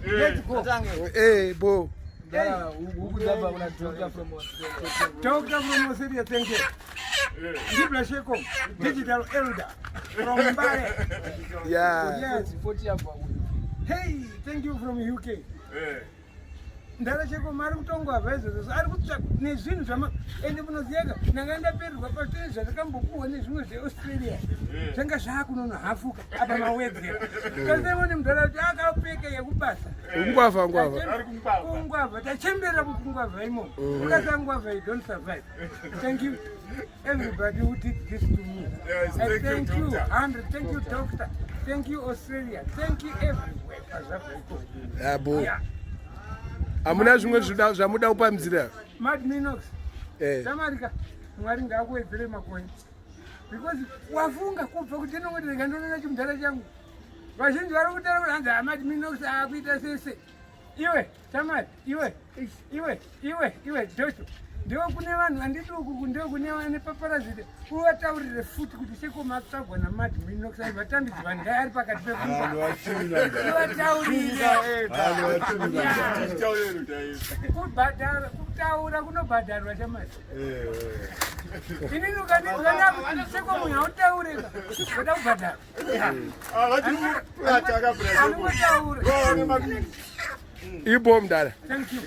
Let's go. Hey, Bo. Doctor from Osiria, thank you. Dibla Sheko, digital elder from Mbare. Yeah. Yes. Hey, thank you from UK. Ndara Sheko Maru Tongo Avezo, Arbucha, Nezin, and Bunoziaga, Naganda Peru, Patricia, the Campo, and his with Australia. Sanga Shakuno, Hafu, Abama Web there. Because they want him to Raja, Peke, Yabasa. Ungwava, the chamber of Ungwava, Ungwava, don't survive. Thank you, everybody who did this to me. And thank you, Andrew, thank you, Doctor. Thank you, Australia. Thank you, everywhere. Yeah, Bo. Amuna zvimwe zvamuda kupa mzira. Mad Minox. Samarika. Mwari ngakuwedzere makoini. Because wafunga kubva kuti ndinongoti ndinoona chimudhara changu. Vazhinji vari kutaura kuti hanzi Mad Minox akuita sese. Iwe, Tamari, iwe, Joshua. Ndiwo kune vanhu vanditi uku ndiwo kune vane paparazite uvataurire futi kuti sekomatsvagwa naMad Minox vatambidzi vandai ari pakati pekutaura kunobhadharwa chamari inini ukandibvana kuti sekomunhu autaureka oda kubhadharwa anongotaura Ibo mdara. Thank you.